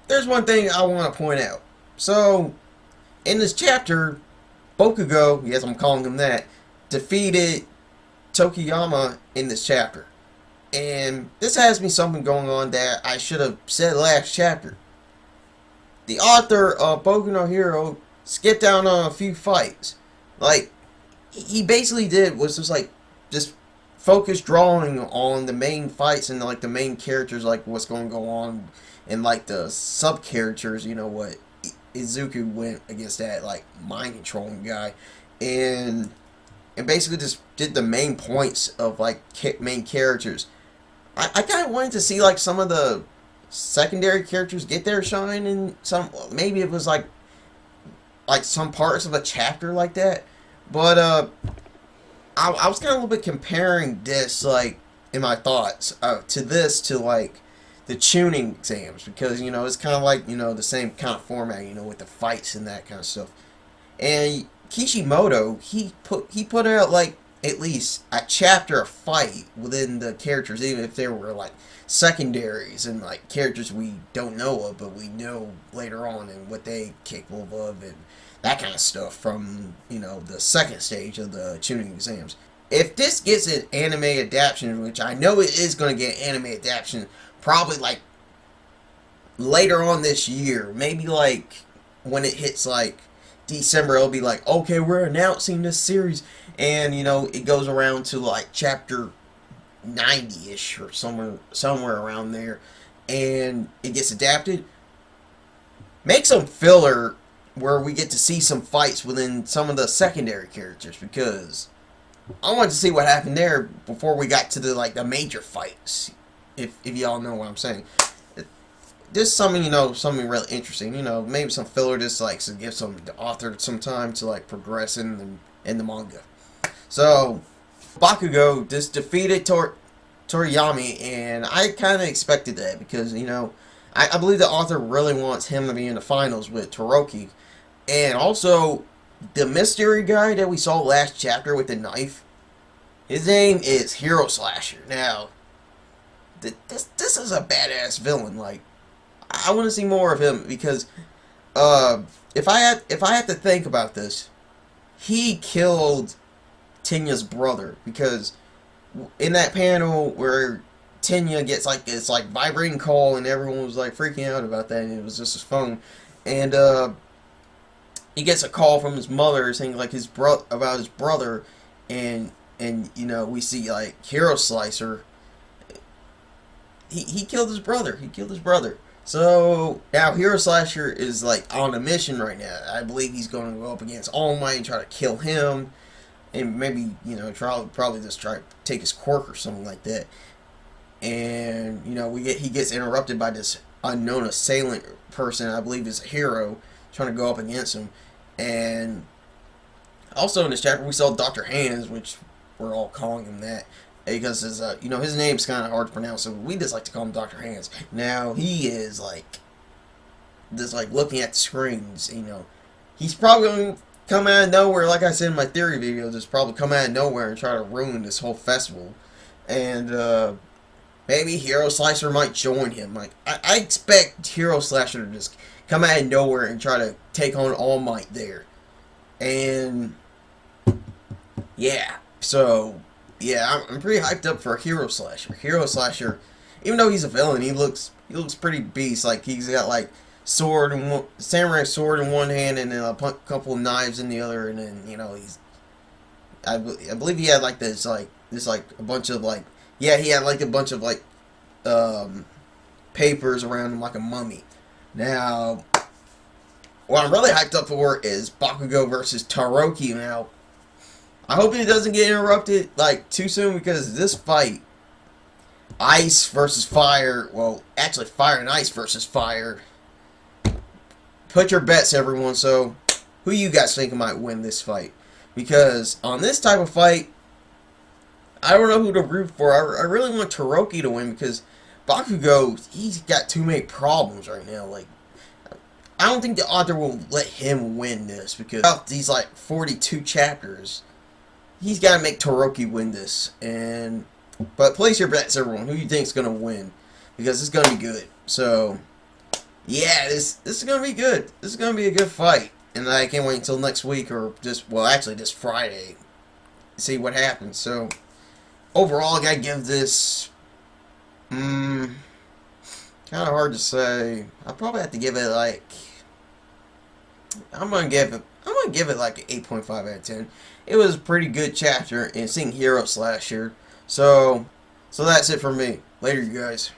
there's one thing I want to point out. So, in this chapter, Bakugou, yes, I'm calling him that, defeated Tokiyama in this chapter. And this has me something going on that I should have said last chapter. The author of Boku no Hero skipped out on a few fights. Like, he basically did was just focus drawing on the main fights and like the main characters, like what's going to go on, and like the sub characters. You know what? Izuku went against that like mind controlling guy, and basically just did the main points of like main characters. I kind of wanted to see like some of the secondary characters get their shine, and some maybe it was like some parts of a chapter like that. But I was kind of a little bit comparing this like in my thoughts to this to like the tuning exams, because you know it's kind of like, you know, the same kind of format, you know, with the fights and that kind of stuff. And Kishimoto, he put out like at least a chapter of fight within the characters, even if they were like secondaries and like characters we don't know of, but we know later on and what they capable of and that kind of stuff from, you know, the second stage of the tuning exams. If this gets an anime adaptation, which I know it is going to get an anime adaptation, probably like later on this year, maybe like when it hits like December, it'll be like, okay, we're announcing this series, and you know it goes around to like chapter 90-ish or somewhere around there, and it gets adapted. Make some filler where we get to see some fights within some of the secondary characters, because I wanted to see what happened there before we got to the like the major fights. If y'all know what I'm saying. This is something, you know, something really interesting. You know, maybe some filler just like to give the author some time to like progress in the manga. So Bakugou just defeated Toriyami, and I kind of expected that because, you know, I believe the author really wants him to be in the finals with Todoroki. And also, the mystery guy that we saw last chapter with the knife, his name is Hero Slasher. Now, this is a badass villain. Like, I want to see more of him, because if I had to think about this, he killed Tenya's brother, because in that panel where Tenya gets like this like vibrating call and everyone was like freaking out about that, and it was just his phone, and he gets a call from his mother saying like about his brother, and you know we see like Hero Slicer. He killed his brother. He killed his brother. So now Hero Slasher is like on a mission right now. I believe he's going to go up against All Might and try to kill him, and maybe, you know, probably just try to take his quirk or something like that. And you know he gets interrupted by this unknown assailant person. I believe is a hero trying to go up against him. And also in this chapter we saw Dr. Hands, which we're all calling him that because his you know, his name's kind of hard to pronounce, so we just like to call him Dr. Hands. Now he is like just like looking at the screens. You know, he's probably going to come out of nowhere, like I said in my theory video, just probably come out of nowhere and try to ruin this whole festival. And maybe Hero Slicer might join him. Like I expect Hero Slasher to just come out of nowhere and try to take on All Might there. And yeah, so yeah, I'm pretty hyped up for Hero Slasher. Hero Slasher, even though he's a villain, he looks pretty beast. Like he's got like samurai sword in one hand and then a couple of knives in the other, and then, you know, I believe he had like this like a bunch of like, yeah, he had like a bunch of like papers around him like a mummy. Now, what I'm really hyped up for is Bakugou versus Todoroki. Now, I hope it doesn't get interrupted like too soon, because this fight, ice versus fire, well, actually fire and ice versus fire. Put your bets, everyone. So, who you guys think might win this fight? Because on this type of fight, I don't know who to root for. I really want Todoroki to win, because Bakugou, he's got too many problems right now. Like, I don't think the author will let him win this, because of these like 42 chapters, he's got to make Todoroki win this. But place your bets, everyone. Who you think's gonna win? Because it's gonna be good. So, yeah, this is gonna be good. This is gonna be a good fight, and I can't wait until next week or just well, actually this Friday, to see what happens. So overall, I gotta give this. Kind of hard to say. I probably have to give it like. I'm gonna give it like an 8.5 out of 10. It was a pretty good chapter in seeing Hero Slasher. So that's it for me. Later, you guys.